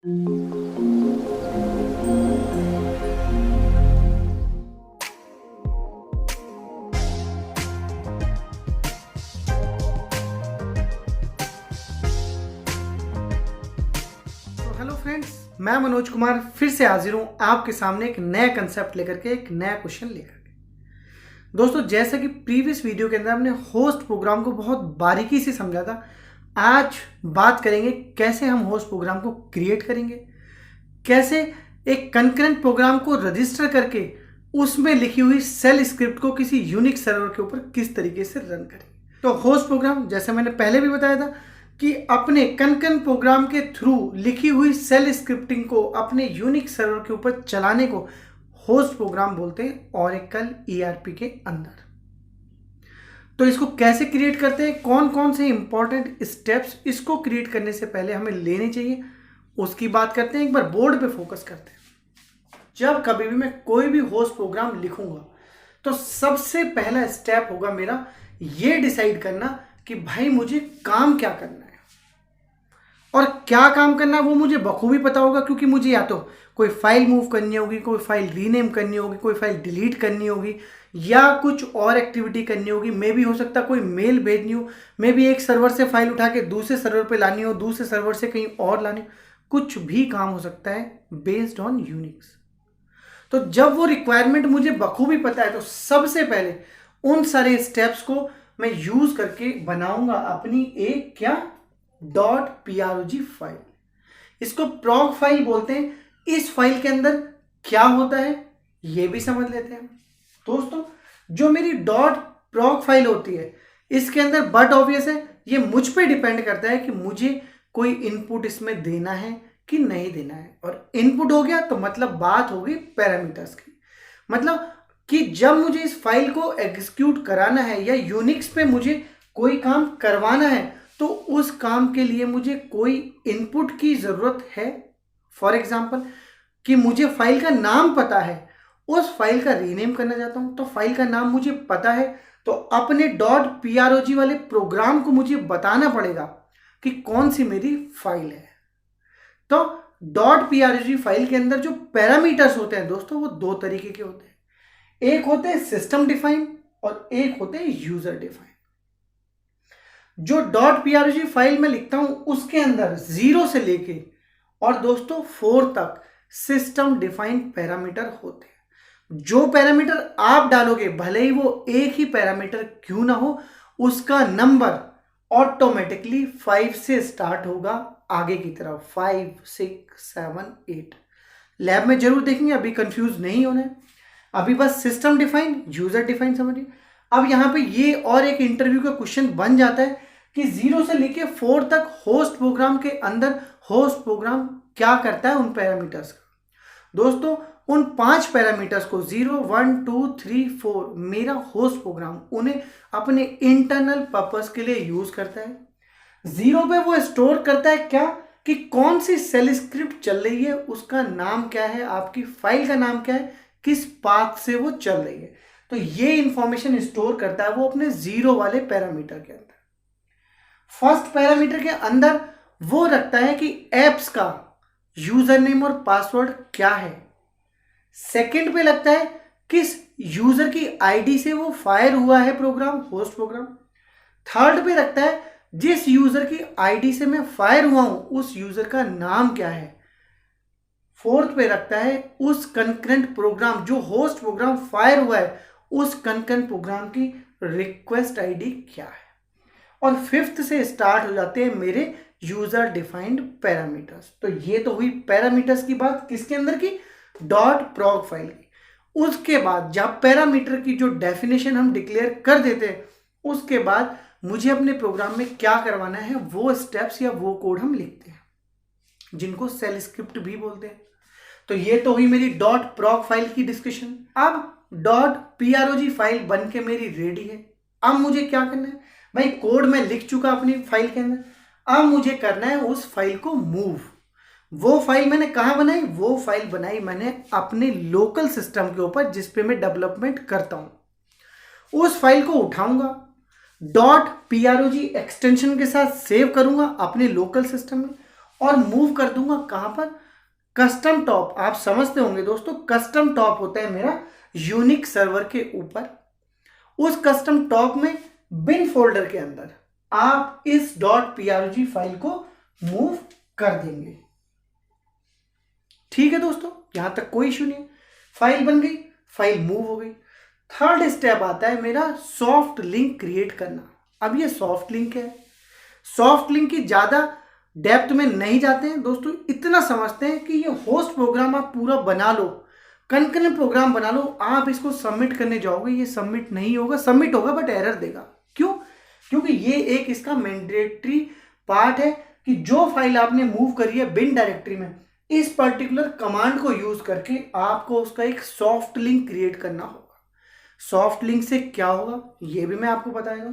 Hello friends, मैं मनोज कुमार फिर से हाजिर हूँ आपके सामने एक नया कंसेप्ट लेकर के, एक नया क्वेश्चन लेकर के। दोस्तों, जैसा कि प्रीवियस वीडियो के अंदर हमने होस्ट प्रोग्राम को बहुत बारीकी से समझा था, आज बात करेंगे कैसे हम होस्ट प्रोग्राम को क्रिएट करेंगे, कैसे एक कंकरेंट प्रोग्राम को रजिस्टर करके उसमें लिखी हुई सेल स्क्रिप्ट को किसी यूनिक सर्वर के ऊपर किस तरीके से रन करेंगे। तो होस्ट प्रोग्राम, जैसे मैंने पहले भी बताया था कि अपने कंकरेंट प्रोग्राम के थ्रू लिखी हुई सेल स्क्रिप्टिंग को अपने यूनिक सर्वर के ऊपर चलाने को होस्ट प्रोग्राम बोलते हैं ओरेकल ईआरपी के अंदर। तो इसको कैसे क्रिएट करते हैं, कौन कौन से इंपॉर्टेंट स्टेप्स इसको क्रिएट करने से पहले हमें लेने चाहिए, उसकी बात करते हैं। एक बार बोर्ड पे फोकस करते हैं। जब कभी भी मैं कोई भी होस्ट प्रोग्राम लिखूंगा तो सबसे पहला स्टेप होगा मेरा ये डिसाइड करना कि भाई मुझे काम क्या करना है, और क्या काम करना है वो मुझे बखूबी पता होगा, क्योंकि मुझे या तो कोई फाइल मूव करनी होगी, कोई फाइल रीनेम करनी होगी, कोई फाइल डिलीट करनी होगी, या कुछ और एक्टिविटी करनी होगी। मे भी हो सकता है कोई मेल भेजनी हो, मे भी एक सर्वर से फाइल उठा के दूसरे सर्वर पे लानी हो, दूसरे सर्वर से कहीं और लानी हो, कुछ भी काम हो सकता है बेस्ड ऑन यूनिक्स। तो जब वो रिक्वायरमेंट मुझे बखूबी पता है तो सबसे पहले उन सारे स्टेप्स को मैं यूज करके बनाऊंगा अपनी एक क्या .prog फाइल। इसको prog फाइल बोलते हैं। इस फाइल के अंदर क्या होता है ये भी समझ लेते हैं। दोस्तों, जो मेरी .prog फाइल होती है इसके अंदर बट ऑब्वियस है, ये मुझ पे डिपेंड करता है कि मुझे कोई इनपुट इसमें देना है कि नहीं देना है। और इनपुट हो गया तो मतलब बात होगी पैरामीटर्स की, मतलब कि जब मुझे इस फाइल को एग्जीक्यूट कराना है या यूनिक्स पे मुझे कोई काम करवाना है तो उस काम के लिए मुझे कोई इनपुट की जरूरत है। फॉर एग्जांपल कि मुझे फाइल का नाम पता है, उस फाइल का रीनेम करना चाहता हूं तो फाइल का नाम मुझे पता है, तो अपने .prog वाले प्रोग्राम को मुझे बताना पड़ेगा कि कौन सी मेरी फाइल है। तो .prog फाइल के अंदर जो पैरामीटर्स होते हैं दोस्तों, वो दो तरीके के होते हैं। एक होते हैं सिस्टम डिफाइन और एक होते हैं यूजर डिफाइन। जो .prog फाइल में लिखता हूं उसके अंदर 0 से लेके और दोस्तों 4 तक सिस्टम डिफाइन पैरामीटर होते हैं। जो पैरामीटर आप डालोगे, भले ही वो एक ही पैरामीटर क्यों ना हो, उसका नंबर ऑटोमेटिकली 5 से स्टार्ट होगा आगे की तरफ, 5, 6, 7, 8। लैब में जरूर देखेंगे, अभी कंफ्यूज नहीं होना है। अभी बस सिस्टम डिफाइन यूजर डिफाइन समझिए। अब यहां पे ये और एक इंटरव्यू का क्वेश्चन बन जाता है कि 0 से लेके 4 तक होस्ट प्रोग्राम के अंदर होस्ट प्रोग्राम क्या करता है उन पैरामीटर्स का। दोस्तों, उन 5 पैरामीटर्स को 0, 1, 2, 3, 4 मेरा होस्ट प्रोग्राम उन्हें अपने इंटरनल पर्पस के लिए यूज करता है। 0 पे वो स्टोर करता है क्या, कि कौन सी सेल स्क्रिप्ट चल रही है, उसका नाम क्या है, आपकी फाइल का नाम क्या है, किस पाथ से वो चल रही है। तो ये इंफॉर्मेशन स्टोर करता है वो अपने 0 वाले पैरामीटर के अंदर। फर्स्ट पैरामीटर के अंदर वो रखता है कि एप्स का यूजर नेम और पासवर्ड क्या है। सेकंड पे लगता है किस यूजर की आईडी से वो फायर हुआ है प्रोग्राम, होस्ट प्रोग्राम। थर्ड पे रखता है जिस यूजर की आईडी से मैं फायर हुआ हूं उस यूजर का नाम क्या है। फोर्थ पे रखता है उस कंकरेंट प्रोग्राम, जो होस्ट प्रोग्राम फायर हुआ है उस कंकरेंट प्रोग्राम की रिक्वेस्ट आईडी क्या है। और फिफ्थ से स्टार्ट हो जाते हैं मेरे यूजर डिफाइंड पैरामीटर्स। तो ये तो हुई पैरामीटर्स की बात, किसके अंदर की, .prog फाइल की। उसके बाद जब पैरामीटर की जो डेफिनेशन हम डिक्लेयर कर देते हैं, उसके बाद मुझे अपने प्रोग्राम में क्या करवाना है वो स्टेप्स या वो कोड हम लिखते हैं, जिनको सेल स्क्रिप्ट भी बोलते हैं। तो ये तो हुई मेरी .prog फाइल की डिस्कशन। अब .prog फाइल बन के मेरी रेडी है। अब मुझे क्या करना है, भाई कोड मैं लिख चुका अपनी फाइल के अंदर, अब मुझे करना है उस फाइल को मूव। वो फाइल मैंने कहाँ बनाई, वो फाइल बनाई मैंने अपने लोकल सिस्टम के ऊपर जिस पे मैं डेवलपमेंट करता हूं। उस फाइल को उठाऊंगा, .prog एक्सटेंशन के साथ सेव करूंगा अपने लोकल सिस्टम में, और मूव कर दूंगा कहां पर, कस्टम टॉप। आप समझते होंगे दोस्तों, कस्टम टॉप होता है मेरा यूनिक सर्वर के ऊपर। उस कस्टम टॉप में बिन फोल्डर के अंदर आप इस .prog फाइल को मूव कर देंगे। ठीक है दोस्तों, यहां तक कोई इश्यू नहीं है। फाइल बन गई, फाइल मूव हो गई। थर्ड स्टेप आता है मेरा सॉफ्ट लिंक क्रिएट करना। अब ये सॉफ्ट लिंक है, सॉफ्ट लिंक की ज्यादा डेप्थ में नहीं जाते हैं दोस्तों, इतना समझते हैं कि ये होस्ट प्रोग्राम आप पूरा बना लो, कंकरेंट प्रोग्राम बना लो। आप इसको सबमिट करने जाओगे, ये सबमिट नहीं होगा, सबमिट होगा बट एरर देगा। क्यों? क्योंकि ये एक इसका मैंडेटरी पार्ट है कि जो फाइल आपने मूव करी है बिन डायरेक्टरी में, इस पर्टिकुलर कमांड को यूज करके आपको उसका एक सॉफ्ट लिंक क्रिएट करना होगा। सॉफ्ट लिंक से क्या होगा ये भी मैं आपको बताएगा।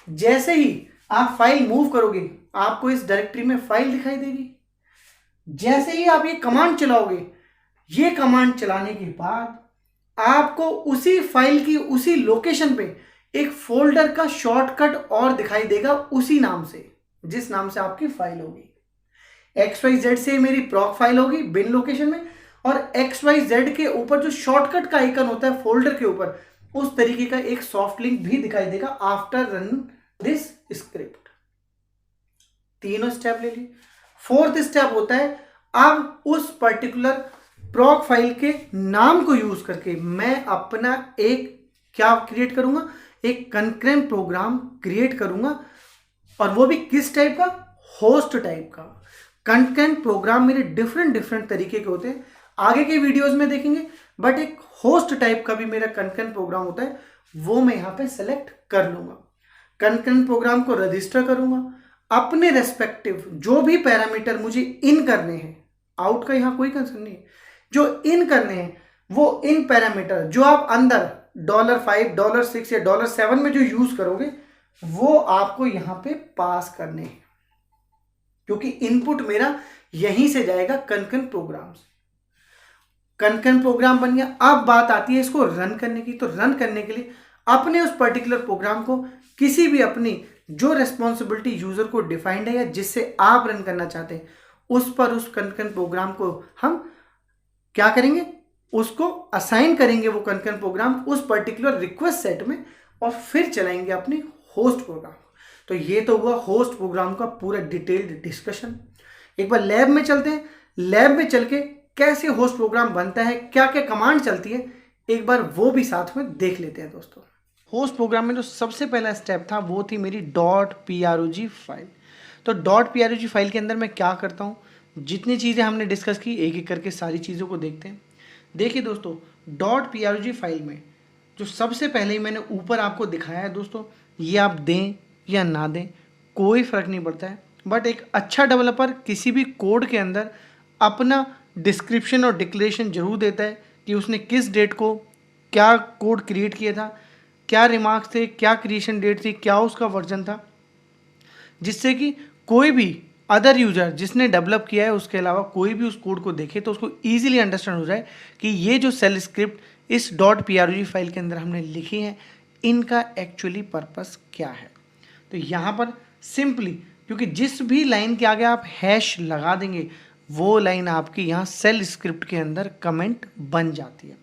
जैसे ही आप फाइल मूव करोगे आपको इस डायरेक्टरी में फाइल दिखाई देगी। जैसे ही आप ये कमांड चलाओगे, ये कमांड चलाने के बाद आपको उसी फाइल की उसी लोकेशन पे एक फोल्डर का शॉर्टकट और दिखाई देगा, उसी नाम से जिस नाम से आपकी फाइल होगी। XYZ से मेरी प्रॉक फाइल होगी बिन लोकेशन में, और XYZ के ऊपर जो शॉर्टकट का आइकन होता है फोल्डर के ऊपर, उस तरीके का एक सॉफ्ट लिंक भी दिखाई देगा आफ्टर रन दिस स्क्रिप्ट। तीनों स्टेप ले लिए। फोर्थ स्टेप होता है अब उस पर्टिकुलर प्रॉक फाइल के नाम को यूज करके मैं अपना एक क्या क्रिएट करूंगा, एक कंकरेंट प्रोग्राम क्रिएट करूंगा। और वो भी किस टाइप का, होस्ट टाइप का। कंकरेंट प्रोग्राम मेरे डिफरेंट तरीके के होते हैं, आगे के वीडियोस में देखेंगे, बट एक होस्ट टाइप का भी मेरा कंकरेंट प्रोग्राम होता है, वो मैं यहां पे सेलेक्ट कर लूंगा। कंकरेंट प्रोग्राम को रजिस्टर करूंगा, अपने रेस्पेक्टिव जो भी पैरामीटर मुझे इन करने हैं, आउट का यहां कोई कंसर्न नहीं है, जो इन करने हैं वो इन पैरामीटर जो आप अंदर $5, $6 या $7 में जो यूज करोगे वो आपको यहां पे पास करने हैं, क्योंकि इनपुट मेरा यहीं से जाएगा कंकरेंट प्रोग्राम से। कंकरेंट प्रोग्राम बन गया। अब बात आती है इसको रन करने की। तो रन करने के लिए अपने उस पर्टिकुलर प्रोग्राम को किसी भी अपनी जो रेस्पॉन्सिबिलिटी यूजर को डिफाइंड है या जिससे आप रन करना चाहते हैं उस पर उस कंकरेंट प्रोग्राम को हम क्या करेंगे, उसको असाइन करेंगे वो कंकरेंट प्रोग्राम उस पर्टिकुलर रिक्वेस्ट सेट में, और फिर चलाएंगे अपनी होस्ट प्रोग्राम। तो ये तो हुआ होस्ट प्रोग्राम का पूरा डिटेल्ड डिस्कशन। एक बार लैब में चलते हैं, लैब में चल के कैसे होस्ट प्रोग्राम बनता है, क्या क्या कमांड चलती है, एक बार वो भी साथ में देख लेते हैं दोस्तों। होस्ट प्रोग्राम में जो सबसे पहला स्टेप था वो थी मेरी .prog फाइल। तो .prog फाइल के अंदर मैं क्या करता हूँ, जितनी चीज़ें हमने डिस्कस की एक एक करके सारी चीज़ों को देखते हैं। देखिए दोस्तों, .prog फाइल में जो सबसे पहले ही मैंने ऊपर आपको दिखाया है दोस्तों, ये आप दें या ना दें कोई फ़र्क नहीं पड़ता है, बट एक अच्छा डेवलपर किसी भी कोड के अंदर अपना डिस्क्रिप्शन और डिक्लेरेशन जरूर देता है कि उसने किस डेट को क्या कोड क्रिएट किया था, क्या रिमार्क्स थे, क्या क्रिएशन डेट थी, क्या उसका वर्जन था, जिससे कि कोई भी अदर यूजर जिसने डेवलप किया है उसके अलावा कोई भी उस कोड को देखे तो उसको ईजिली अंडरस्टैंड हो जाए कि ये जो सेल स्क्रिप्ट इस .prog फाइल के अंदर हमने लिखी है इनका एक्चुअली पर्पस क्या है। तो यहाँ पर सिंपली, क्योंकि जिस भी लाइन के आगे आप हैश लगा देंगे वो लाइन आपकी यहाँ सेल स्क्रिप्ट के अंदर कमेंट बन जाती है।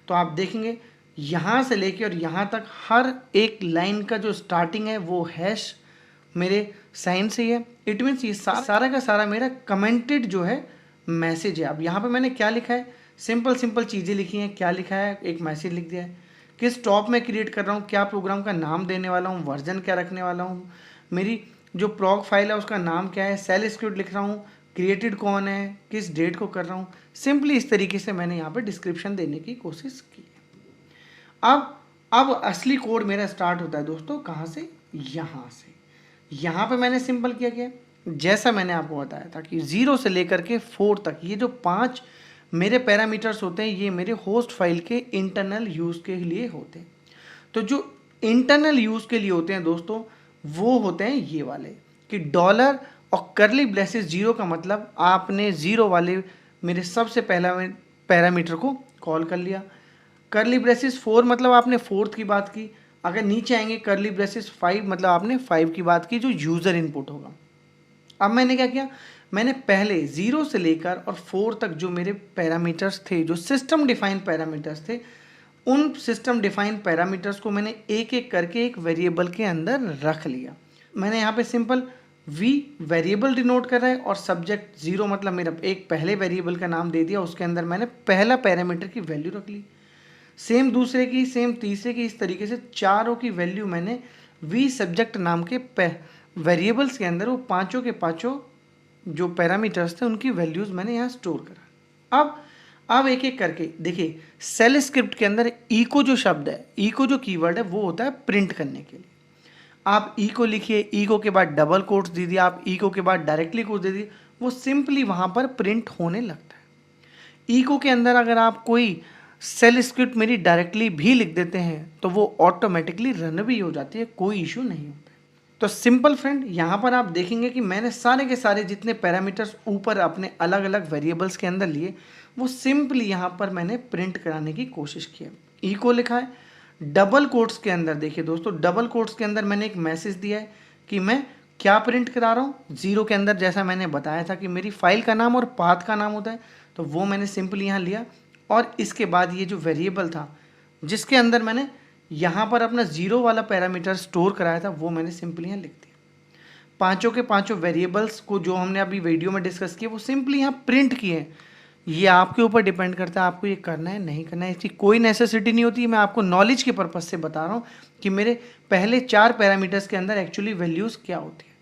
तो आप देखेंगे यहाँ से लेके और यहाँ तक हर एक लाइन का जो स्टार्टिंग है वो हैश मेरे साइन से ही है। इट मीन्स ये सारा का सारा मेरा कमेंटेड जो है मैसेज है। अब यहाँ पे मैंने क्या लिखा है, सिंपल चीज़ें लिखी हैं। क्या लिखा है, एक मैसेज लिख दिया है, किस टॉप में क्रिएट कर रहा हूँ, क्या प्रोग्राम का नाम देने वाला हूँ, वर्जन क्या रखने वाला हूँ, मेरी जो प्रॉक फाइल है उसका नाम क्या है, सेल स्क्रिप्ट लिख रहा हूँ, क्रिएटेड कौन है, किस डेट को कर रहा हूँ। सिंपली इस तरीके से मैंने यहाँ पे डिस्क्रिप्शन देने की कोशिश की है। अब असली कोड मेरा स्टार्ट होता है दोस्तों कहाँ से, यहाँ से। यहाँ पे मैंने सिंपल किया गया जैसा मैंने आपको बताया था कि 0 से लेकर के 4 तक ये जो 5 मेरे पैरामीटर्स होते हैं ये मेरे होस्ट फाइल के इंटरनल यूज़ के लिए होते हैं। तो जो इंटरनल यूज़ के लिए होते हैं दोस्तों वो होते हैं ये वाले कि डॉलर और करली ब्रेसेस 0 का मतलब आपने 0 वाले मेरे सबसे पहला पैरामीटर को कॉल कर लिया। करली ब्रेसेस 4 मतलब आपने 4th की बात की। अगर नीचे आएंगे करली ब्रेसेस 5 मतलब आपने 5 की बात की जो यूज़र इनपुट होगा। अब मैंने क्या किया, मैंने पहले 0 से लेकर और 4 तक जो मेरे पैरामीटर्स थे, जो सिस्टम डिफाइंड पैरामीटर्स थे, उन सिस्टम डिफाइंड पैरामीटर्स को मैंने एक एक करके एक वेरिएबल के अंदर रख लिया। मैंने यहाँ पे सिंपल v वेरिएबल डिनोट कर रहा है और सब्जेक्ट 0 मतलब मेरा एक पहले वेरिएबल का नाम दे दिया, उसके अंदर मैंने पहला पैरामीटर की वैल्यू रख ली। सेम दूसरे की, सेम तीसरे की, इस तरीके से चारों की वैल्यू मैंने v सब्जेक्ट नाम के वेरिएबल्स के अंदर वो पांचों के पांचों जो पैरामीटर्स थे उनकी वैल्यूज़ मैंने यहाँ स्टोर करा। अब एक एक करके देखिए, सेल स्क्रिप्ट के अंदर इको जो शब्द है, इको जो कीवर्ड है वो होता है प्रिंट करने के लिए। आप इको लिखिए, इको के बाद डबल कोट्स दे दिया, आप इको के बाद डायरेक्टली कोट्स दे दिए, वो सिंपली वहाँ पर प्रिंट होने लगता है। इको के अंदर अगर आप कोई सेल स्क्रिप्ट मेरी डायरेक्टली भी लिख देते हैं तो वो ऑटोमेटिकली रन भी हो जाती है, कोई इशू नहीं होता। तो सिंपल फ्रेंड, यहाँ पर आप देखेंगे कि मैंने सारे के सारे जितने पैरामीटर्स ऊपर अपने अलग अलग वेरिएबल्स के अंदर लिए, वो सिंपली यहाँ पर मैंने प्रिंट कराने की कोशिश की है। इको लिखा है, डबल कोट्स के अंदर देखिए दोस्तों, डबल कोट्स के अंदर मैंने एक मैसेज दिया है कि मैं क्या प्रिंट करा रहा हूँ। 0 के अंदर जैसा मैंने बताया था कि मेरी फाइल का नाम और पाथ का नाम होता है, तो वो मैंने सिंपली यहाँ लिया और इसके बाद ये जो वेरिएबल था जिसके अंदर मैंने यहाँ पर अपना 0 वाला पैरामीटर स्टोर कराया था, वो मैंने सिंपली यहाँ लिख दिया। पांचों के पांचों वेरिएबल्स को जो हमने अभी वीडियो में डिस्कस किए वो सिंपली यहाँ प्रिंट किए हैं। ये आपके ऊपर डिपेंड करता है, आपको ये करना है नहीं करना है, इसकी कोई नेसेसिटी नहीं होती है। मैं आपको नॉलेज के पर्पज़ से बता रहा हूँ कि मेरे पहले 4 पैरामीटर्स के अंदर एक्चुअली वैल्यूज़ क्या होती है।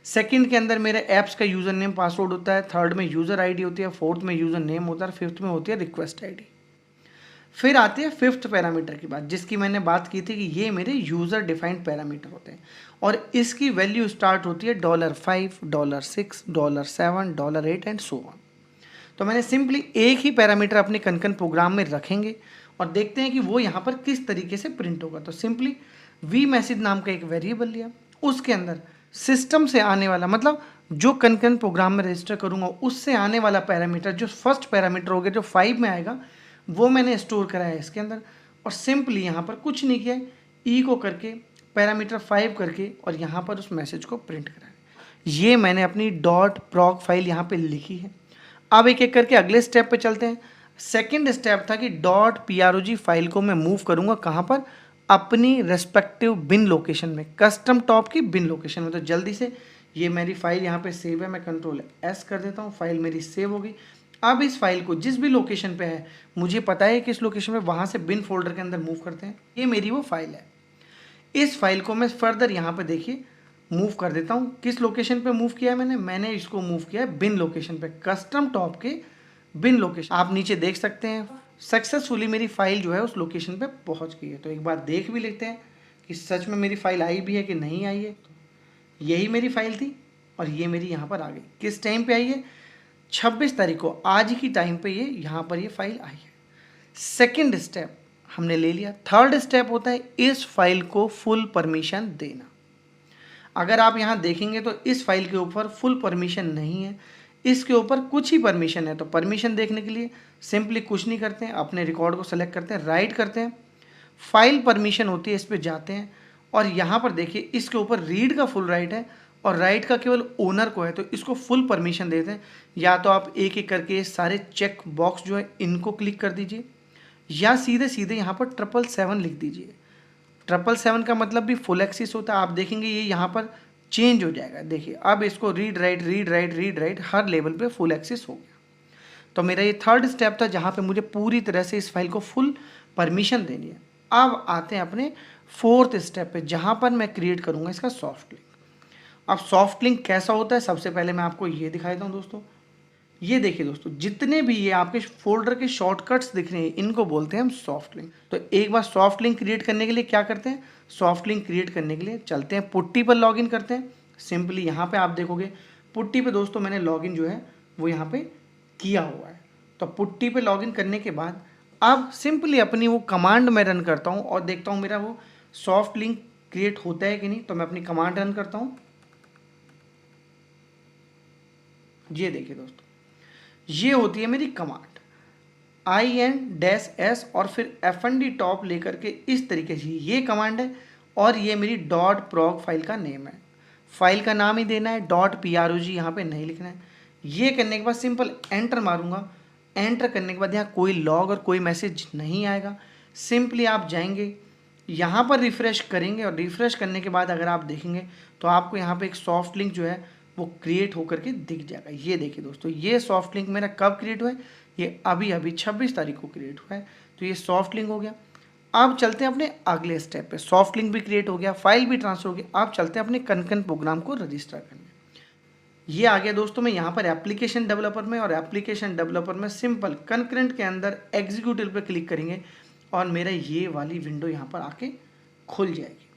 सेकंड के अंदर मेरे ऐप्स का यूज़र नेम पासवर्ड होता है, थर्ड में यूज़र आईडी होती है, फोर्थ में यूज़र नेम होता है, फिफ्थ में होती है रिक्वेस्ट आईडी। फिर आती है फिफ्थ पैरामीटर की बात, जिसकी मैंने बात की थी कि ये मेरे यूज़र डिफाइंड पैरामीटर होते हैं और इसकी वैल्यू स्टार्ट होती है $5, $6, $7, $8 एंड सो ऑन। तो मैंने सिंपली एक ही पैरामीटर अपने कनकन प्रोग्राम में रखेंगे और देखते हैं कि वो यहाँ पर किस तरीके से प्रिंट होगा। तो सिंपली वी मैसेज नाम का एक वेरिएबल लिया, उसके अंदर सिस्टम से आने वाला, मतलब जो कनकन प्रोग्राम में रजिस्टर करूँगा उससे आने वाला पैरामीटर, जो फर्स्ट पैरामीटर हो गया जो 5 में आएगा, वो मैंने स्टोर करा है इसके अंदर। और सिंपली यहाँ पर कुछ नहीं किया है, ई को करके पैरामीटर 5 करके और यहाँ पर उस मैसेज को प्रिंट करा है। ये मैंने अपनी .proc फाइल यहाँ पे लिखी है। अब एक एक करके अगले स्टेप पे चलते हैं। सेकंड स्टेप था कि .prog फाइल को मैं मूव करूँगा कहाँ पर, अपनी रेस्पेक्टिव बिन लोकेशन में, कस्टम टॉप की बिन लोकेशन में। तो जल्दी से ये मेरी फाइल यहाँ पे सेव है, मैं Ctrl+S कर देता हूँ, फाइल मेरी सेव होगी। अब इस फाइल को जिस भी लोकेशन पे है, मुझे पता है कि इस लोकेशन पे, वहाँ से बिन फोल्डर के अंदर मूव करते हैं। ये मेरी वो फाइल है। इस फाइल को मैं फर्दर यहाँ पे देखिए मूव कर देता हूँ। किस लोकेशन पे मूव किया है मैंने इसको मूव किया है बिन लोकेशन पे, कस्टम टॉप के बिन लोकेशन। आप नीचे देख सकते हैं सक्सेसफुली मेरी फाइल जो है उस लोकेशन पे पहुँच गई है। तो एक बार देख भी लेते हैं कि सच में मेरी फाइल आई भी है कि नहीं आई है। यही मेरी फाइल थी और ये मेरी यहाँ पर आ गई। किस टाइम पे आई है? 26 तारीख को, आज की टाइम पे ये यहाँ पर ये फाइल आई है। सेकंड स्टेप हमने ले लिया। थर्ड स्टेप होता है इस फाइल को फुल परमिशन देना। अगर आप यहाँ देखेंगे तो इस फाइल के ऊपर फुल परमिशन नहीं है, इसके ऊपर कुछ ही परमिशन है। तो परमिशन देखने के लिए सिंपली कुछ नहीं करते हैं, अपने रिकॉर्ड को सेलेक्ट करते हैं, राइट करते हैं, फाइल परमिशन होती है, इस पर जाते हैं और यहाँ पर देखिए इसके ऊपर रीड का फुल राइट है और राइट का केवल ओनर को है, तो इसको फुल परमिशन देते हैं। या तो आप एक एक करके सारे चेक बॉक्स जो है इनको क्लिक कर दीजिए या सीधे सीधे यहाँ पर 777 लिख दीजिए। 777 का मतलब भी फुल एक्सेस होता है। आप देखेंगे ये यहाँ पर चेंज हो जाएगा। देखिए अब इसको रीड राइट हर लेवल पे फुल एक्सेस हो गया। तो मेरा ये थर्ड स्टेप था जहाँ पे मुझे पूरी तरह से इस फाइल को फुल परमिशन देनी है। अब आते हैं अपने फोर्थ स्टेप पे जहाँ पर मैं क्रिएट करूँगा इसका सॉफ्ट लिंक। अब सॉफ्ट लिंक कैसा होता है, सबसे पहले मैं आपको ये दिखा देता हूँ दोस्तों। ये देखिए दोस्तों, जितने भी ये आपके फोल्डर के शॉर्टकट्स दिख रहे हैं इनको बोलते हैं हम सॉफ्ट लिंक। तो एक बार सॉफ्ट लिंक क्रिएट करने के लिए क्या करते हैं, सॉफ्ट लिंक क्रिएट करने के लिए चलते हैं पुट्टी पर लॉगिन करते हैं। सिंपली यहाँ पे आप देखोगे पुट्टी पे दोस्तों मैंने लॉगिन जो है वो यहाँ पे किया हुआ है। तो पुट्टी पे लॉगिन करने के बाद अब सिंपली अपनी वो कमांड मैं रन करता हूँ और देखता हूँ मेरा वो सॉफ्ट लिंक क्रिएट होता है कि नहीं। तो मैं अपनी कमांड रन करता हूँ। ये देखिए दोस्तों, ये होती है मेरी कमांड IN-S और फिर FND टॉप लेकर के इस तरीके से ये कमांड है और ये मेरी .proc फाइल का नेम है। फाइल का नाम ही देना है, .prog यहाँ पे नहीं लिखना है। ये करने के बाद सिंपल एंटर मारूंगा। एंटर करने के बाद यहाँ कोई लॉग और कोई मैसेज नहीं आएगा। सिंपली आप जाएंगे यहाँ पर रिफ़्रेश करेंगे और रिफ़्रेश करने के बाद अगर आप देखेंगे तो आपको यहाँ पे एक सॉफ्ट लिंक जो है वो क्रिएट होकर के दिख जाएगा। ये देखिए दोस्तों, ये सॉफ्ट लिंक मेरा कब क्रिएट हुआ है, ये अभी अभी 26 तारीख को क्रिएट हुआ है। तो ये सॉफ्ट लिंक हो गया। अब चलते हैं अपने अगले स्टेप पे। सॉफ्ट लिंक भी क्रिएट हो गया, फाइल भी ट्रांसफर हो गया। अब चलते हैं अपने कंकरेंट प्रोग्राम को रजिस्टर करने। ये आ गया दोस्तों, मैं यहाँ पर एप्लीकेशन डेवलपर में, और एप्लीकेशन डेवलपर में सिंपल कंकरेंट के अंदर एग्जीक्यूटिव पे क्लिक करेंगे और मेरा ये वाली विंडो यहाँ पर आके खुल जाएगी।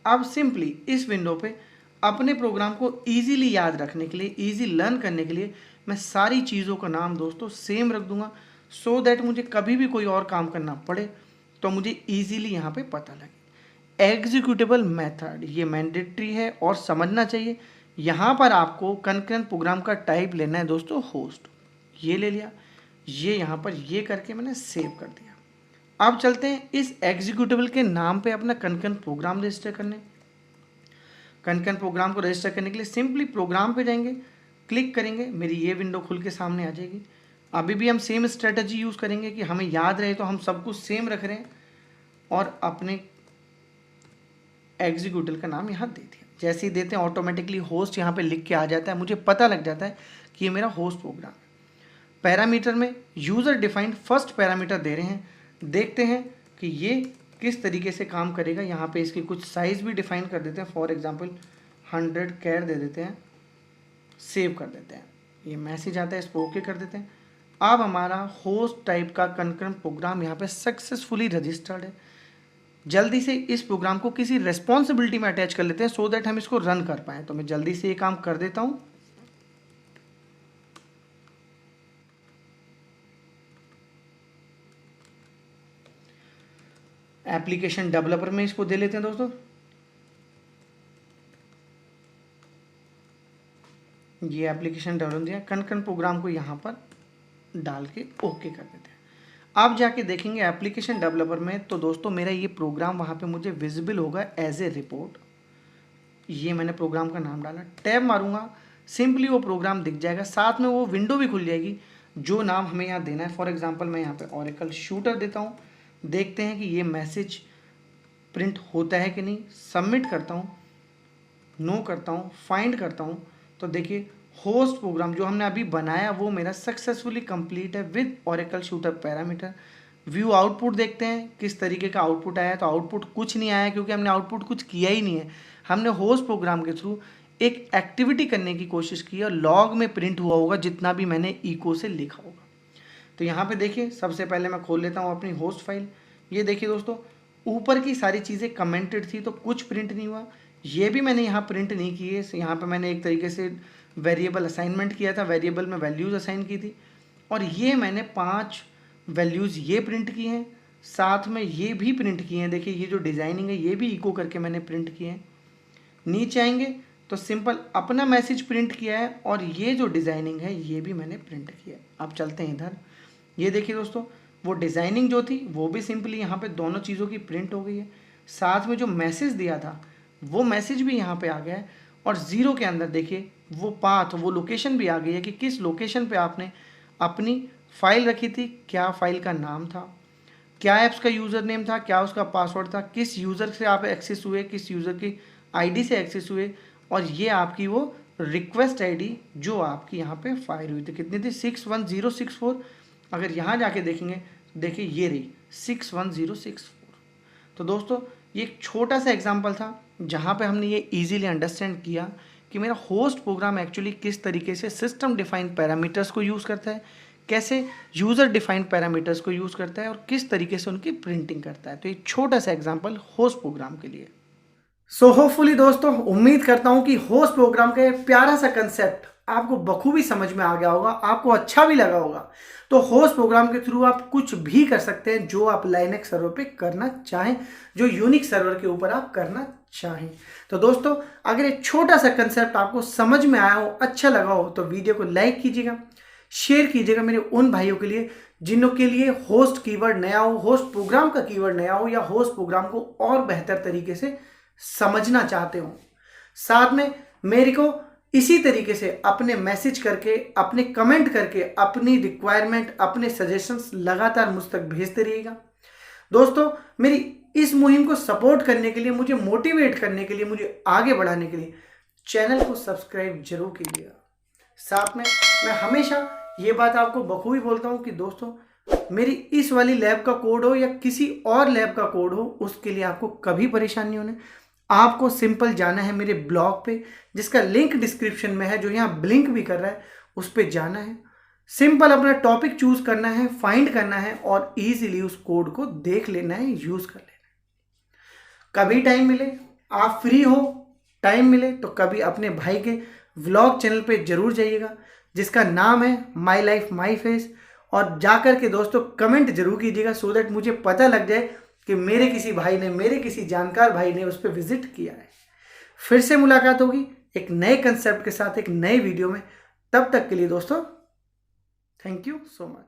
अब सिंपली इस विंडो पे अपने प्रोग्राम को ईजीली याद रखने के लिए, ईजी लर्न करने के लिए मैं सारी चीज़ों का नाम दोस्तों सेम रख दूंगा, सो दैट मुझे कभी भी कोई और काम करना पड़े तो मुझे ईजीली यहाँ पे पता लगे। एग्जीक्यूटेबल मेथड ये मैंडेटरी है और समझना चाहिए। यहाँ पर आपको कंकरेंट प्रोग्राम का टाइप लेना है दोस्तों होस्ट। ये ले लिया, ये यहाँ पर ये करके मैंने सेव कर दिया। अब चलते हैं इस एग्जीक्यूटेबल के नाम पे अपना कंकरेंट प्रोग्राम रजिस्टर करने। कंकरेंट प्रोग्राम को रजिस्टर करने के लिए सिंपली प्रोग्राम पे जाएंगे, क्लिक करेंगे, मेरी ये विंडो खुल के सामने आ जाएगी। अभी भी हम सेम स्ट्रेटजी यूज़ करेंगे कि हमें याद रहे, तो हम सब कुछ सेम रख रहे हैं और अपने एग्जीक्यूटिव का नाम यहाँ दे दिया। जैसे ही देते हैं ऑटोमेटिकली होस्ट यहाँ पे लिख के आ जाता है, मुझे पता लग जाता है कि ये मेरा होस्ट प्रोग्राम है। पैरामीटर में यूज़र डिफाइंड फर्स्ट पैरामीटर दे रहे हैं, देखते हैं कि ये किस तरीके से काम करेगा। यहाँ पे इसकी कुछ साइज़ भी डिफाइन कर देते हैं, फॉर एग्जांपल 100 कैर दे देते हैं, सेव कर देते हैं। ये मैसेज आता है, इसको ओके कर देते हैं। अब हमारा होस्ट टाइप का कंकरेंट प्रोग्राम यहाँ पे सक्सेसफुली रजिस्टर्ड है। जल्दी से इस प्रोग्राम को किसी रेस्पॉन्सिबिलिटी में अटैच कर लेते हैं सो दैट हम इसको रन कर पाएँ। तो मैं जल्दी से ये काम कर देता हूँ। एप्लीकेशन डेवलपर में इसको दे लेते हैं दोस्तों। ये एप्लीकेशन डेवलपर दिया, कंकरेंट प्रोग्राम को यहाँ पर डाल के ओके कर देते हैं। आप जाके देखेंगे एप्लीकेशन डेवलपर में तो दोस्तों मेरा ये प्रोग्राम वहाँ पे मुझे विजिबल होगा एज ए रिपोर्ट। ये मैंने प्रोग्राम का नाम डाला, टैब मारूंगा, सिंपली वो प्रोग्राम दिख जाएगा, साथ में वो विंडो भी खुल जाएगी जो नाम हमें यहाँ देना है। फॉर एग्जांपल मैं यहाँ पे ओरेकल शूटर देता हूँ, देखते हैं कि ये मैसेज प्रिंट होता है कि नहीं। सबमिट करता हूँ, नो करता हूँ, फाइंड करता हूँ, तो देखिए होस्ट प्रोग्राम जो हमने अभी बनाया वो मेरा सक्सेसफुली कंप्लीट है with Oracle shooter parameter. View output देखते हैं किस तरीके का आउटपुट आया। तो आउटपुट कुछ नहीं आया क्योंकि हमने आउटपुट कुछ किया ही नहीं है। हमने होस्ट प्रोग्राम के थ्रू एक एक्टिविटी करने की कोशिश की और लॉग में प्रिंट हुआ होगा जितना भी मैंने इको से लिखा होगा। तो यहाँ पे देखिए सबसे पहले मैं खोल लेता हूँ अपनी होस्ट फाइल। ये देखिए दोस्तों ऊपर की सारी चीज़ें कमेंटेड थी तो कुछ प्रिंट नहीं हुआ। ये भी मैंने यहाँ प्रिंट नहीं किए। यहाँ पे मैंने एक तरीके से वेरिएबल असाइनमेंट किया था, वेरिएबल में वैल्यूज़ असाइन की थी और ये मैंने 5 वैल्यूज़ ये प्रिंट की हैं, साथ में ये भी प्रिंट किए हैं। देखिए ये जो डिज़ाइनिंग है ये भी इको करके मैंने प्रिंट किए हैं। नीचे आएंगे तो सिंपल अपना मैसेज प्रिंट किया है और ये जो डिज़ाइनिंग है ये भी मैंने प्रिंट किया है। अब चलते हैं इधर। ये देखिए दोस्तों वो डिज़ाइनिंग जो थी वो भी सिंपली यहाँ पे दोनों चीज़ों की प्रिंट हो गई है। साथ में जो मैसेज दिया था वो मैसेज भी यहाँ पे आ गया है और ज़ीरो के अंदर देखिए वो पाथ, वो लोकेशन भी आ गई है कि किस लोकेशन पे आपने अपनी फाइल रखी थी, क्या फाइल का नाम था, क्या ऐप्स का यूज़र नेम था, क्या उसका पासवर्ड था, किस यूज़र से आप एक्सेस हुए, किस यूज़र की आईडी से एक्सेस हुए और ये आपकी वो रिक्वेस्ट आईडी जो आपकी यहाँ पे फायर हुई थी कितनी थी 61064। अगर यहाँ जाके देखेंगे तो देखिए ये रही 61064। तो दोस्तों ये एक छोटा सा एग्जांपल था जहाँ पे हमने ये इजीली अंडरस्टैंड किया कि मेरा होस्ट प्रोग्राम एक्चुअली किस तरीके से सिस्टम डिफाइंड पैरामीटर्स को यूज़ करता है, कैसे यूज़र डिफाइंड पैरामीटर्स को यूज़ करता है और किस तरीके से उनकी प्रिंटिंग करता है। तो ये छोटा सा एग्जांपल होस्ट प्रोग्राम के लिए। सो होपफुली दोस्तों उम्मीद करता हूँ कि होस्ट प्रोग्राम का प्यारा सा कंसेप्ट आपको बखूबी समझ में आ गया होगा, आपको अच्छा भी लगा होगा। तो होस्ट प्रोग्राम के थ्रू आप कुछ भी कर सकते हैं जो आप लाइनेक्स सर्वर पे करना चाहें, जो यूनिक्स सर्वर के ऊपर आप करना चाहें। तो दोस्तों अगर एक छोटा सा कंसेप्ट आपको समझ में आया हो, अच्छा लगा हो, तो वीडियो को लाइक कीजिएगा, शेयर कीजिएगा मेरे उन भाइयों के लिए जिनों के लिए होस्ट कीवर्ड नया हो, होस्ट प्रोग्राम का कीवर्ड नया हो या होस्ट प्रोग्राम को और बेहतर तरीके से समझना चाहते हो। साथ में मेरे को इसी तरीके से अपने मैसेज करके, अपने कमेंट करके, अपनी रिक्वायरमेंट, अपने सजेशंस लगातार मुझ तक भेजते रहिएगा। दोस्तों, मेरी इस मुहिम को सपोर्ट करने के लिए, मुझे मोटिवेट करने के लिए, मुझे आगे बढ़ाने के लिए चैनल को सब्सक्राइब जरूर कीजिएगा। साथ में मैं हमेशा ये बात आपको बखूबी बोलता हूँ कि दोस्तों, मेरी इस वाली लैब का कोड हो या किसी और लैब का कोड हो, उसके लिए आपको कभी परेशानी नहीं होने। आपको सिंपल जाना है मेरे ब्लॉग पे, जिसका लिंक डिस्क्रिप्शन में है, जो यहाँ ब्लिंक भी कर रहा है, उस पर जाना है। सिंपल अपना टॉपिक चूज करना है, फाइंड करना है और इजीली उस कोड को देख लेना है, यूज कर लेना है। कभी टाइम मिले, आप फ्री हो, टाइम मिले तो कभी अपने भाई के व्लॉग चैनल पे जरूर जाइएगा, जिसका नाम है माई लाइफ माई फेस, और जाकर के दोस्तों कमेंट जरूर कीजिएगा, सो दैट मुझे पता लग जाए कि मेरे किसी भाई ने, मेरे किसी जानकार भाई ने उस पर विजिट किया है। फिर से मुलाकात होगी एक नए कंसेप्ट के साथ, एक नए वीडियो में। तब तक के लिए दोस्तों, थैंक यू सो मच।